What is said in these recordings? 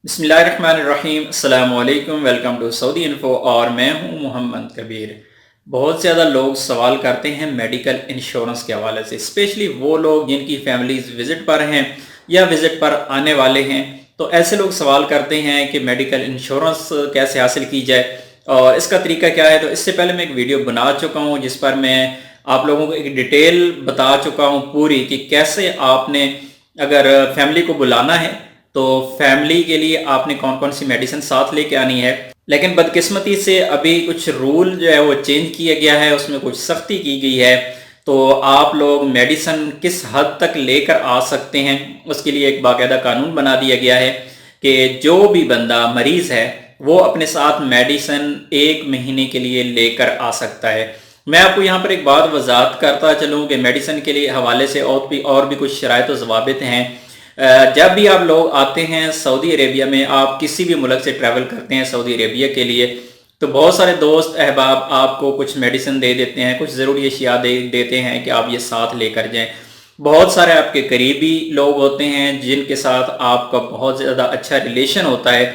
बिस्मिल्लाहिर्रहमानिर्रहीम अस्सलाम वालेकुम वेलकम टू सऊदी इन्फो और मैं हूं मोहम्मद कबीर। बहुत ज़्यादा लोग सवाल करते हैं मेडिकल इंश्योरेंस के हवाले से, स्पेशली वो लोग जिनकी फैमिलीज़ विज़िट पर हैं या विज़िट पर आने वाले हैं। तो ऐसे लोग सवाल करते हैं कि मेडिकल इंश्योरेंस कैसे हासिल की जाए और इसका तरीका क्या है। तो इससे पहले मैं एक वीडियो बना चुका हूँ जिस पर मैं आप लोगों को एक डिटेल बता चुका हूँ पूरी कि कैसे आपने अगर फैमिली को बुलाना है तो फैमिली के लिए आपने कौन कौन सी मेडिसिन साथ लेके आनी है। लेकिन बदकिस्मती से अभी कुछ रूल जो है वो चेंज किया गया है, उसमें कुछ सख्ती की गई है। तो आप लोग मेडिसिन किस हद तक लेकर आ सकते हैं उसके लिए एक बाकायदा कानून बना दिया गया है कि जो भी बंदा मरीज़ है वो अपने साथ मेडिसिन 1 महीने के लिए लेकर आ सकता है। मैं आपको यहाँ पर एक बात वजाहत करता चलूँ कि मेडिसिन के लिए हवाले से और भी कुछ शराइत व ज़वाबित हैं। जब भी आप लोग आते हैं सऊदी अरेबिया में, आप किसी भी मुल्क से ट्रैवल करते हैं सऊदी अरेबिया के लिए, तो बहुत सारे दोस्त अहबाब आपको कुछ मेडिसिन दे देते हैं, कुछ ज़रूरी अशिया देते हैं कि आप ये साथ लेकर जाएं। बहुत सारे आपके करीबी लोग होते हैं जिनके साथ आपका बहुत ज़्यादा अच्छा रिलेशन होता है,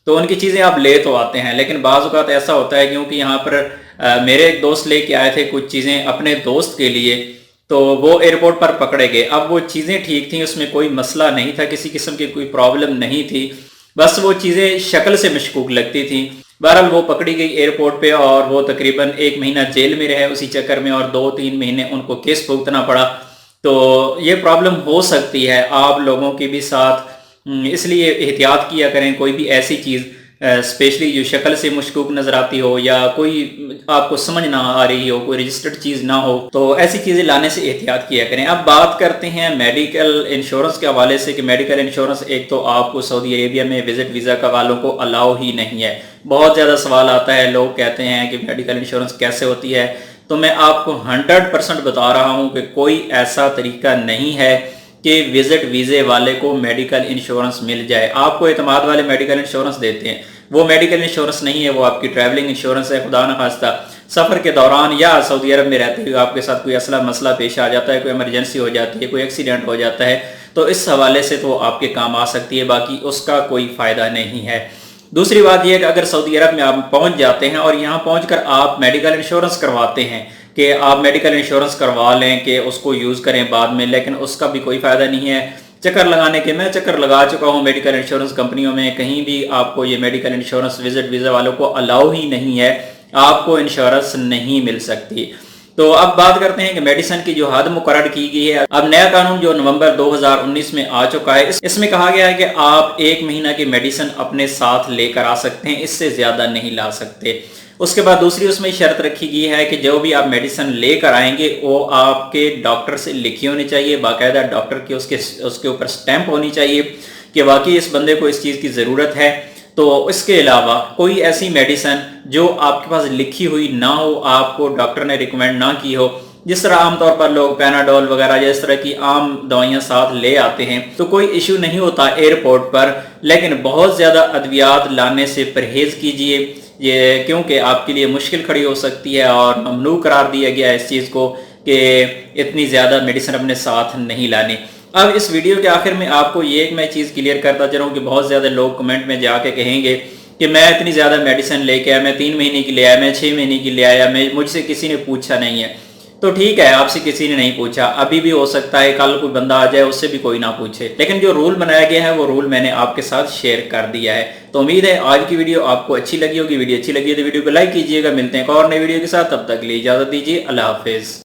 तो उनकी चीज़ें आप ले तो आते हैं। लेकिन बाज़ औक़ात ऐसा होता है, क्योंकि यहाँ पर मेरे एक दोस्त लेके आए थे कुछ चीज़ें अपने दोस्त के लिए, तो वो एयरपोर्ट पर पकड़े गए। अब वो चीज़ें ठीक थी, उसमें कोई मसला नहीं था, किसी किस्म की कोई प्रॉब्लम नहीं थी, बस वो चीज़ें शक्ल से मशकूक लगती थी। बहरहाल वो पकड़ी गई एयरपोर्ट पे और वो तकरीबन 1 महीना जेल में रहे उसी चक्कर में, और 2-3 महीने उनको केस भुगतना पड़ा। तो ये प्रॉब्लम हो सकती है आप लोगों के भी साथ, इसलिए एहतियात किया करें। कोई भी ऐसी चीज़ स्पेशली जो शक्ल से मशकूक नज़र आती हो या कोई आपको समझ ना आ रही हो, कोई रजिस्टर्ड चीज़ ना हो, तो ऐसी चीज़ें लाने से एहतियात किया करें। अब बात करते हैं मेडिकल इंश्योरेंस के हवाले से कि मेडिकल इंश्योरेंस एक तो आपको सऊदी अरेबिया में विज़िट वीज़ा का वालों को अलाउ ही नहीं है। बहुत ज़्यादा सवाल आता है, लोग कहते हैं कि मेडिकल इंश्योरेंस कैसे होती है। तो मैं आपको 100% बता रहा हूँ कि कोई ऐसा तरीका नहीं है कि विज़िट वीज़े वाले को मेडिकल इंश्योरेंस मिल जाए। आपको एतमाद वाले मेडिकल इंश्योरेंस देते हैं, वो मेडिकल इंश्योरेंस नहीं है, वो आपकी ट्रैवलिंग इंश्योरेंस है। खुदा न खास्ता सफ़र के दौरान या सऊदी अरब में रहते हुए आपके साथ कोई असला मसला पेश आ जाता है, कोई इमरजेंसी हो जाती है, कोई एक्सीडेंट हो जाता है, तो इस हवाले से तो आपके काम आ सकती है, बाकी उसका कोई फ़ायदा नहीं है। दूसरी बात यह है कि अगर सऊदी अरब में आप पहुंच जाते हैं और यहाँ पहुंचकर आप मेडिकल इंश्योरेंस करवाते हैं कि आप मेडिकल इंश्योरेंस करवा लें कि उसको यूज़ करें बाद में, लेकिन उसका भी कोई फ़ायदा नहीं है। चक्कर लगाने के मैं चक्कर लगा चुका हूँ मेडिकल इंश्योरेंस कंपनियों में, कहीं भी आपको ये मेडिकल इंश्योरेंस विज़िट वीज़ा वालों को अलाउ ही नहीं है, आपको इंश्योरेंस नहीं मिल सकती। तो अब बात करते हैं कि मेडिसिन की जो हद मुकर्रर की गई है। अब नया कानून जो नवंबर 2019 में आ चुका है, इसमें कहा गया है कि आप 1 महीना की मेडिसिन अपने साथ लेकर आ सकते हैं, इससे ज़्यादा नहीं ला सकते। उसके बाद दूसरी उसमें शर्त रखी गई है कि जो भी आप मेडिसिन लेकर आएंगे वो आपके डॉक्टर से लिखी होनी चाहिए, बाकायदा डॉक्टर की उसके ऊपर स्टैंप होनी चाहिए कि वाकई इस बंदे को इस चीज़ की ज़रूरत है। तो इसके अलावा कोई ऐसी मेडिसिन जो आपके पास लिखी हुई ना हो, आपको डॉक्टर ने रिकमेंड ना की हो, जिस तरह आमतौर पर लोग पैनाडोल वगैरह जिस तरह की आम दवाइयाँ साथ ले आते हैं, तो कोई इशू नहीं होता एयरपोर्ट पर। लेकिन बहुत ज़्यादा अद्वियात लाने से परहेज़ कीजिए, ये क्योंकि आपके लिए मुश्किल खड़ी हो सकती है और ममनू करार दिया गया है इस चीज़ को कि इतनी ज़्यादा मेडिसिन अपने साथ नहीं लानी। अब इस वीडियो के आखिर में आपको ये एक मैं चीज़ क्लियर करता चलूँ कि बहुत ज़्यादा लोग कमेंट में जाके कहेंगे कि मैं इतनी ज़्यादा मेडिसिन लेके आया, मैं 3 महीने की ले आया, मैं 6 महीने की ले आया, मैं मुझसे किसी ने पूछा नहीं है। तो ठीक है, आपसे किसी ने नहीं पूछा, अभी भी हो सकता है कल कोई बंदा आ जाए उससे भी कोई ना पूछे, लेकिन जो रूल बनाया गया है वो रूल मैंने आपके साथ शेयर कर दिया है। तो उम्मीद है आज की वीडियो आपको अच्छी लगी होगी। वीडियो अच्छी लगी है तो वीडियो को लाइक कीजिएगा। मिलते हैं एक और नई वीडियो के साथ, तब तक के लिए इजाज़त दीजिए। अल्लाह हाफिज़।